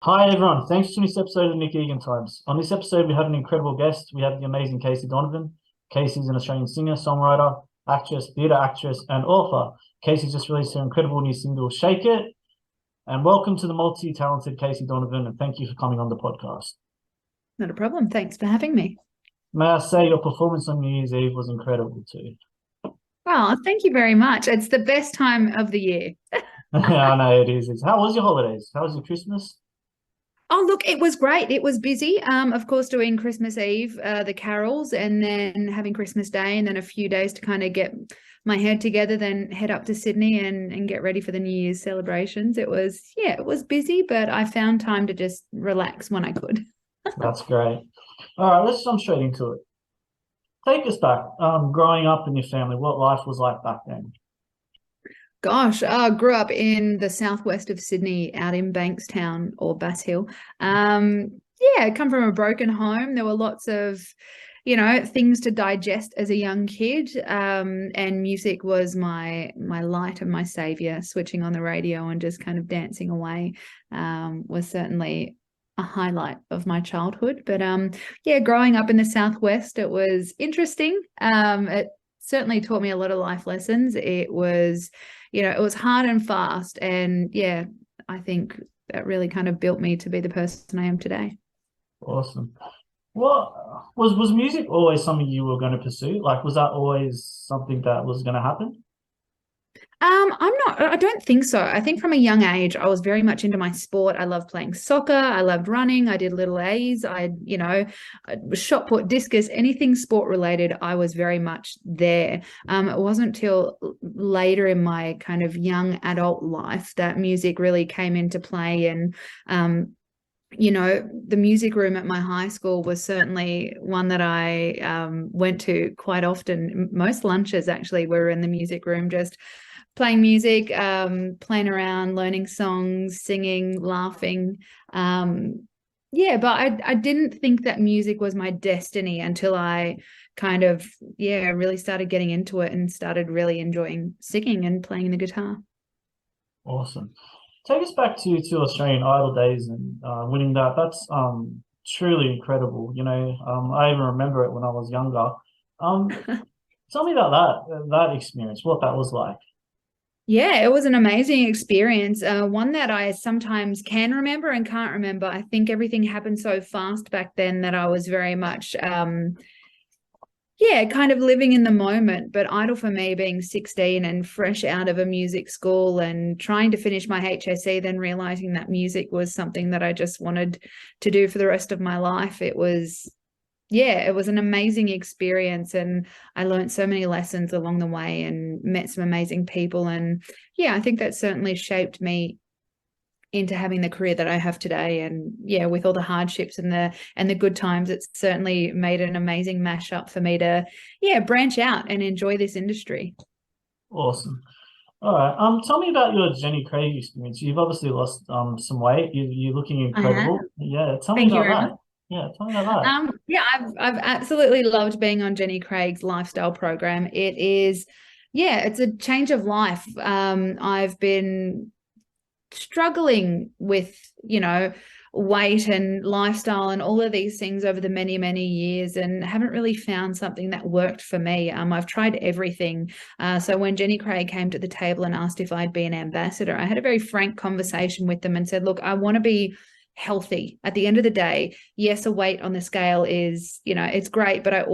Hi everyone, thanks for tuning this episode of Nick Egan Times. On this episode, we have an incredible guest. We have the amazing Casey Donovan. Casey's an Australian singer, songwriter, actress, theatre actress, and author. Casey's just released her incredible new single, Shake It. And welcome to the multi-talented Casey Donovan, and thank you for coming on the podcast. Not a problem. Thanks for having me. May I say your performance on New Year's Eve was incredible too. Oh, thank you very much. It's the best time of the year. I know it is. How was your holidays? How was your Christmas? Oh, look, it was great. It was busy. Of course, doing Christmas Eve, the carols, and then having Christmas Day, and then a few days to kind of get my head together, then head up to Sydney and get ready for the New Year's celebrations. It was busy, but I found time to just relax when I could. That's great. All right, let's jump straight into it. Take us back. Growing up in your family, what life was like back then? Gosh, I grew up in the southwest of Sydney, out in Bankstown or Bass Hill. Yeah, I come from a broken home. There were lots of, things to digest as a young kid. And music was my light and my savior. Switching on the radio and just kind of dancing away was certainly a highlight of my childhood. But yeah, growing up in the southwest, it was interesting. It certainly taught me a lot of life lessons. It was hard and fast. And yeah, I think that really kind of built me to be the person I am today. Awesome. What was music always something you were going to pursue? Like, was that always something that was going to happen? I don't think so. I think from a young age, I was very much into my sport. I loved playing soccer. I loved running. I did little A's. I was shot put, discus, anything sport related. I was very much there. It wasn't till later in my kind of young adult life that music really came into play. And, the music room at my high school was certainly one that I went to quite often. Most lunches actually were in the music room, just playing music, playing around, learning songs, singing, laughing. Yeah, but I didn't think that music was my destiny until I kind of, really started getting into it and started really enjoying singing and playing the guitar. Awesome. Take us back to Australian Idol days and winning that. That's truly incredible. I even remember it when I was younger. Um, Tell me about that experience, what that was like. Yeah, it was an amazing experience. One that I sometimes can remember and can't remember. I think everything happened so fast back then that I was very much, kind of living in the moment. But Idol for me, being 16 and fresh out of a music school and trying to finish my HSC, then realizing that music was something that I just wanted to do for the rest of my life. It was an amazing experience, and I learned so many lessons along the way and met some amazing people. And yeah, I think that certainly shaped me into having the career that I have today. And yeah, with all the hardships and the good times, it's certainly made an amazing mashup for me to branch out and enjoy this industry. Awesome. All right. Tell me about your Jenny Craig experience. You've obviously lost some weight. You're looking I have. incredible. Yeah, tell me Thank you about very much. that. Yeah, tell me about I've absolutely loved being on Jenny Craig's lifestyle program. It's a change of life. I've been struggling with, weight and lifestyle and all of these things over the many, many years, and haven't really found something that worked for me. I've tried everything. So when Jenny Craig came to the table and asked if I'd be an ambassador, I had a very frank conversation with them and said, look, I want to be healthy at the end of the day. Yes, a weight on the scale is, it's great, but I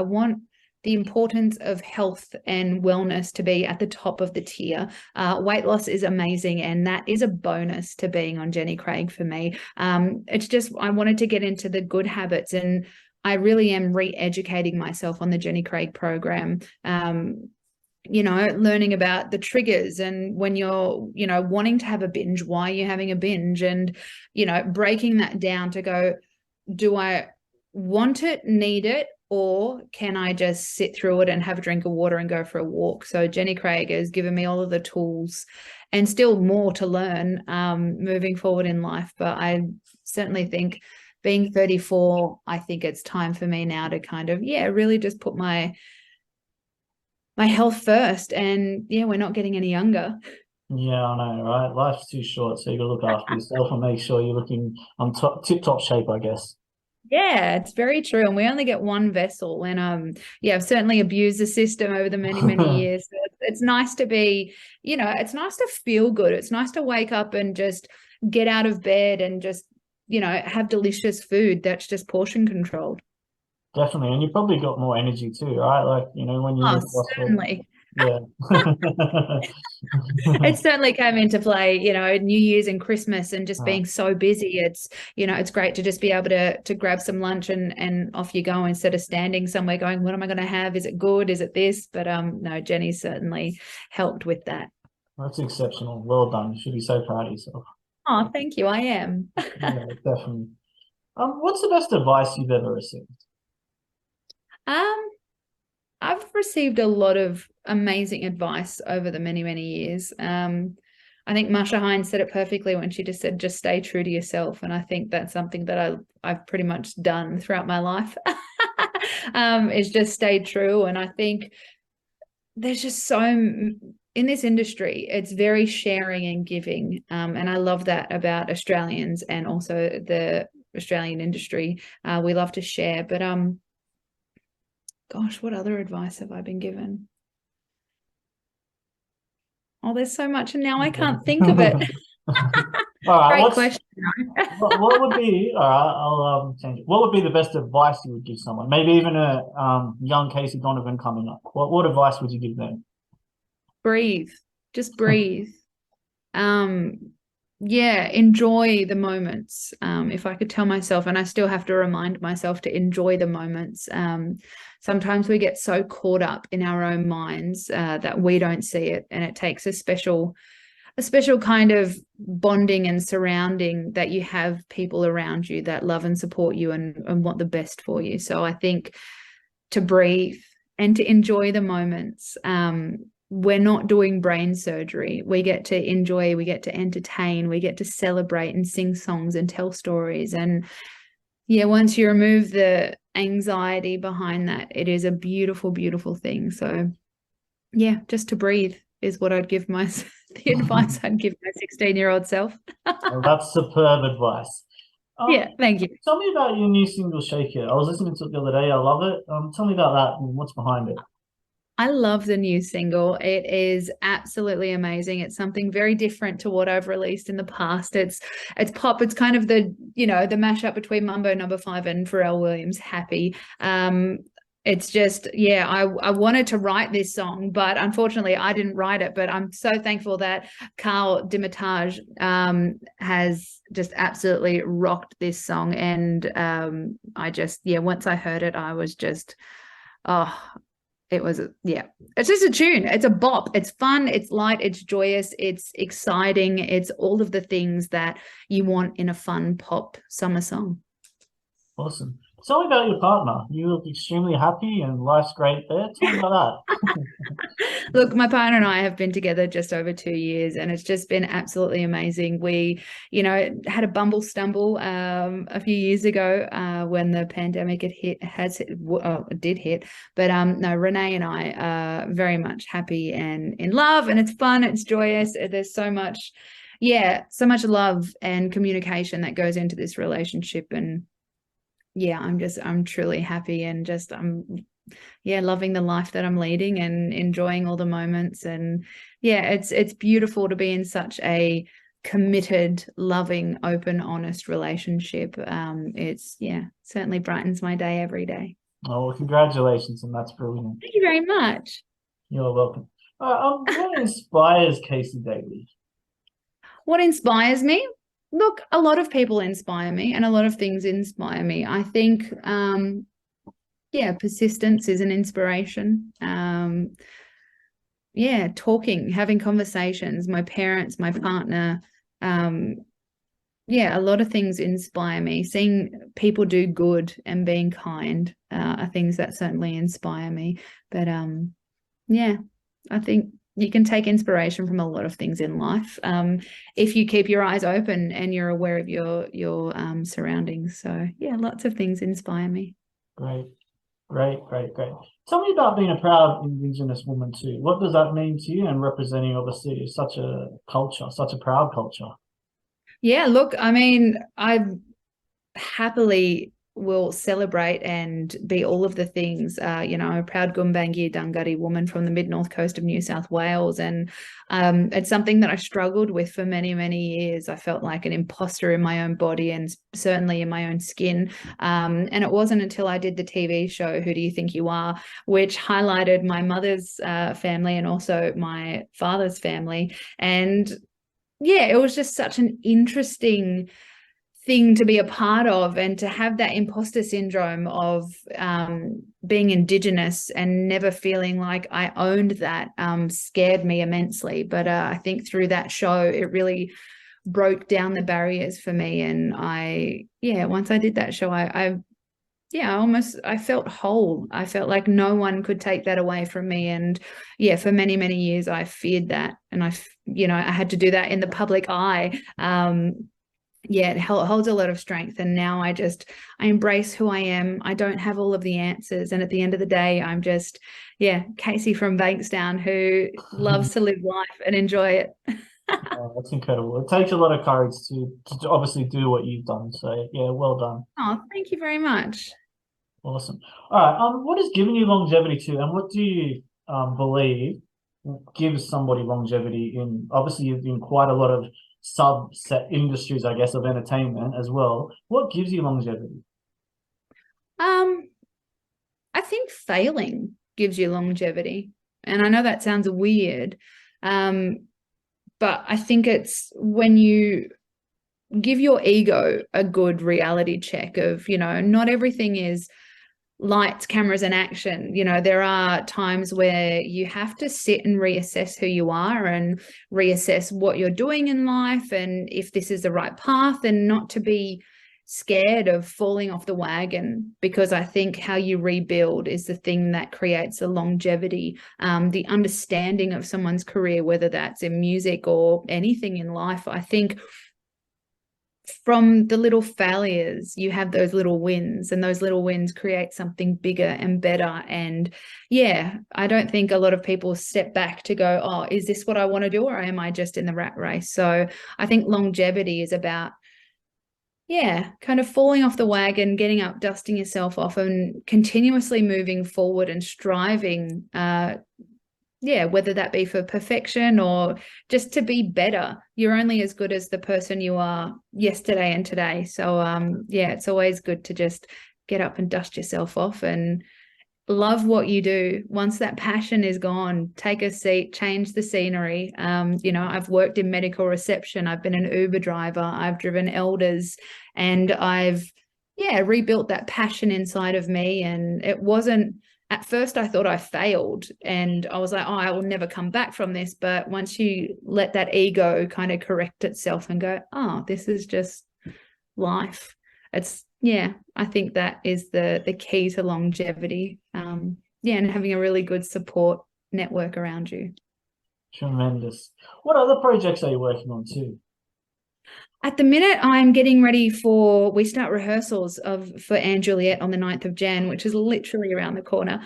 want the importance of health and wellness to be at the top of the tier. Weight loss is amazing, and that is a bonus to being on Jenny Craig for me. It's just, I wanted to get into the good habits, and I really am re-educating myself on the Jenny Craig program. Learning about the triggers, and when you're, wanting to have a binge, why you're having a binge, and, breaking that down to go, do I want it, need it, or can I just sit through it and have a drink of water and go for a walk? So Jenny Craig has given me all of the tools and still more to learn moving forward in life. But I certainly think, being 34, I think it's time for me now to kind of, really just put my health first. And yeah, we're not getting any younger. Yeah, I know, right? Life's too short, so you gotta look after yourself and make sure you're looking on top, tip-top shape, I guess. Yeah, it's very true. And we only get one vessel. And yeah, I've certainly abused the system over the many, many years. So it's nice to be, it's nice to feel good. It's nice to wake up and just get out of bed and just, have delicious food that's just portion controlled. Definitely, and you probably got more energy too, right? Like, when you're Oh, exhausted. certainly. Yeah. It certainly came into play, New Year's and Christmas and just Right. being so busy. It's great to just be able to grab some lunch and off you go instead of standing somewhere going, what am I going to have? Is it good? Is it this? But no, Jenny certainly helped with that. That's exceptional. Well done. You should be so proud of yourself. Oh, thank you. I am. Yeah, definitely. What's the best advice you've ever received? Um, I've received a lot of amazing advice over the many, many years. I think Masha Hines said it perfectly when she just said, just stay true to yourself. And I think that's something that I've pretty much done throughout my life, is just stay true. And I think there's just in this industry, it's very sharing and giving. And I love that about Australians and also the Australian industry. We love to share, but gosh, what other advice have I been given? Oh, there's so much, and now I can't think of it. All right, Great question. what would be, all right, I'll change it. What would be the best advice you would give someone? Maybe even a young Casey Donovan coming up. What advice would you give them? Breathe. Just breathe. Yeah, enjoy the moments. If I could tell myself, and I still have to remind myself to enjoy the moments. Sometimes we get so caught up in our own minds that we don't see it, and it takes a special kind of bonding and surrounding that you have people around you that love and support you and want the best for you. So I think to breathe and to enjoy the moments. We're not doing brain surgery. We get to enjoy, we get to entertain, we get to celebrate and sing songs and tell stories. And yeah, once you remove the anxiety behind that, it is a beautiful, beautiful thing. So yeah, just to breathe is what I'd give the advice I'd give my 16-year-old self. Well, that's superb advice. Yeah, thank you. Tell me about your new single, Shake It. I was listening to it the other day. I love it. Tell me about that and what's behind it. I love the new single. It is absolutely amazing. It's something very different to what I've released in the past. It's pop. It's kind of the mashup between Mambo Number 5 and Pharrell Williams' Happy. It's just, yeah, I wanted to write this song, but unfortunately I didn't write it. But I'm so thankful that Carl Dimitage has just absolutely rocked this song. And once I heard it, I was just, oh, it was, yeah, it's just a tune. It's a bop. It's fun. It's light. It's joyous. It's exciting. It's all of the things that you want in a fun pop summer song. Awesome. Tell me about your partner. You look extremely happy and life's great there. Tell me about that. Look, my partner and I have been together just over 2 years, and it's just been absolutely amazing. We, had a bumble stumble a few years ago when the pandemic did hit. But no, Renee and I are very much happy and in love, and it's fun, it's joyous. There's so much love and communication that goes into this relationship. And yeah, I'm truly happy and just loving the life that I'm leading and enjoying all the moments. And yeah, it's beautiful to be in such a committed, loving, open, honest relationship. Certainly brightens my day every day. Oh, well, congratulations, and that's brilliant. Thank you very much. You're welcome. What inspires Casey daily? What inspires me? Look, a lot of people inspire me and a lot of things inspire me. I think, persistence is an inspiration. Having conversations, my parents, my partner. A lot of things inspire me. Seeing people do good and being kind are things that certainly inspire me. But I think you can take inspiration from a lot of things in life if you keep your eyes open and you're aware of your surroundings. So yeah, lots of things inspire me. Great. Great, great, great. Tell me about being a proud Indigenous woman too. What does that mean to you and representing obviously such a culture, such a proud culture? Yeah, look, I mean, I happily will celebrate and be all of the things. I'm a proud Gumbaynggirr Dangari woman from the mid-north coast of New South Wales. And it's something that I struggled with for many, many years. I felt like an imposter in my own body and certainly in my own skin. And it wasn't until I did the TV show, Who Do You Think You Are?, which highlighted my mother's family and also my father's family. And yeah, it was just such an interesting thing to be a part of, and to have that imposter syndrome of being Indigenous and never feeling like I owned that scared me immensely. But I think through that show, it really broke down the barriers for me. And once I did that show, I felt whole. I felt like no one could take that away from me. And yeah, for many, many years, I feared that. And I had to do that in the public eye. It holds a lot of strength. And now I embrace who I am. I don't have all of the answers. And at the end of the day, I'm just, Casey from Bankstown who loves to live life and enjoy it. Oh, that's incredible. It takes a lot of courage to obviously do what you've done. So yeah, well done. Oh, thank you very much. Awesome. All right. What has given you longevity too, and what do you believe gives somebody longevity in? Obviously, you've in quite a lot of subset industries, I guess, of entertainment as well. What gives you longevity? I think failing gives you longevity. And I know that sounds weird, but I think it's when you give your ego a good reality check of, not everything is lights, cameras, and action. There are times where you have to sit and reassess who you are and reassess what you're doing in life and if this is the right path, and not to be scared of falling off the wagon, because I think how you rebuild is the thing that creates the longevity, the understanding of someone's career, whether that's in music or anything in life. I think from the little failures, you have those little wins, and those little wins create something bigger and better. And I don't think a lot of people step back to go, oh, is this what I want to do, or am I just in the rat race? So I think longevity is about, kind of falling off the wagon, getting up, dusting yourself off, and continuously moving forward and striving, whether that be for perfection or just to be better. You're only as good as the person you are yesterday and today. So it's always good to just get up and dust yourself off and love what you do. Once that passion is gone, take a seat, change the scenery. I've worked in medical reception, I've been an Uber driver, I've driven elders, and I've rebuilt that passion inside of me. And it wasn't, at first I thought I failed and I was like, oh, I will never come back from this. But once you let that ego kind of correct itself and go, oh, this is just life. I think that is the key to longevity. And having a really good support network around you. Tremendous. What other projects are you working on too? At the minute, I'm getting ready we start rehearsals for Anne Juliet on the 9th of Jan, which is literally around the corner.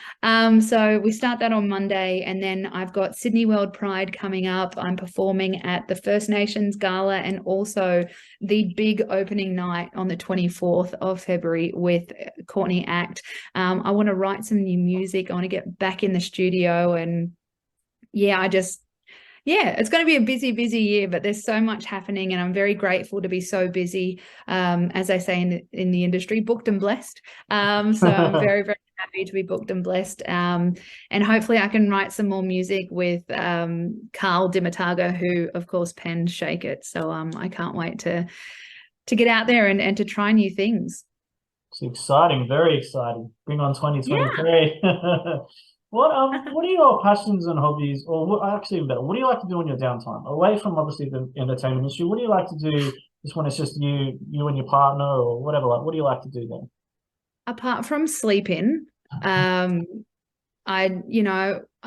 So we start that on Monday, and then I've got Sydney World Pride coming up. I'm performing at the First Nations Gala and also the big opening night on the 24th of February with Courtney Act. I want to write some new music. I want to get back in the studio, and it's going to be a busy, busy year, but there's so much happening, and I'm very grateful to be so busy. As I say in the industry, booked and blessed. So I'm very, very happy to be booked and blessed. And hopefully I can write some more music with Carl Dimataga, who of course penned Shake It. So I can't wait to get out there and to try new things. It's exciting, very exciting. Bring on 2023. Yeah. What are your passions and hobbies, or what do you like to do in your downtime away from obviously the entertainment industry? What do you like to do just when it's just you and your partner or whatever? Like, what do you like to do then? Apart from sleeping, I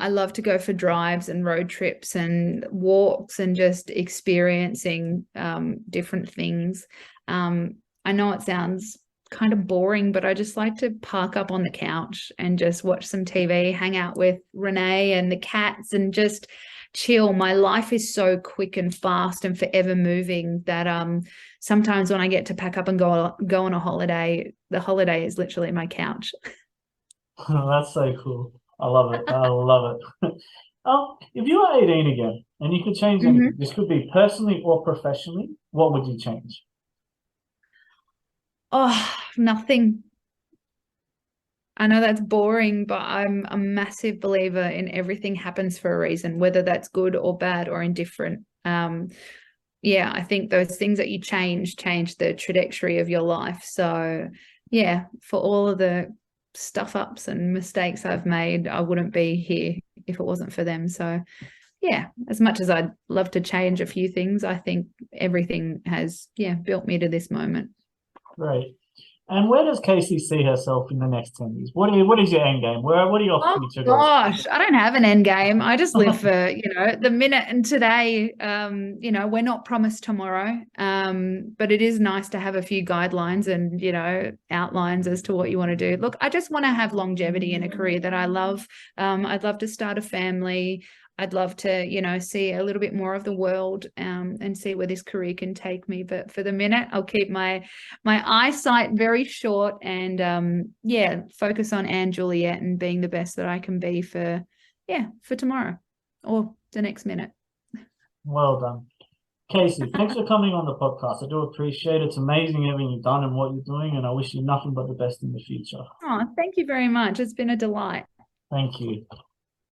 love to go for drives and road trips and walks and just experiencing different things. I know it sounds kind of boring, but I just like to park up on the couch and just watch some TV, hang out with Renee and the cats, and just chill. My life is so quick and fast and forever moving that sometimes when I get to pack up and go on a holiday, the holiday is literally my couch. That's so cool. I love it. I love it. If you were 18 again and you could change anything, this could be personally or professionally, what would you change? Oh, nothing. I know that's boring, but I'm a massive believer in everything happens for a reason, whether that's good or bad or indifferent. Yeah, I think those things that you change the trajectory of your life. So yeah, for all of the stuff ups and mistakes I've made, I wouldn't be here if it wasn't for them. So yeah, as much as I'd love to change a few things, I think everything has, built me to this moment. Great. And where does Casey see herself in the next 10 years? What is your end game? What are your future goals? Gosh, I don't have an end game. I just live for, the minute and today. We're not promised tomorrow. But it is nice to have a few guidelines and, outlines as to what you want to do. Look, I just want to have longevity in a career that I love. I'd love to start a family. I'd love to, see a little bit more of the world and see where this career can take me. But for the minute, I'll keep my eyesight very short and, focus on Anne Juliet and being the best that I can be for tomorrow or the next minute. Well done. Casey, thanks for coming on the podcast. I do appreciate it. It's amazing everything you've done and what you're doing, and I wish you nothing but the best in the future. Oh, thank you very much. It's been a delight. Thank you.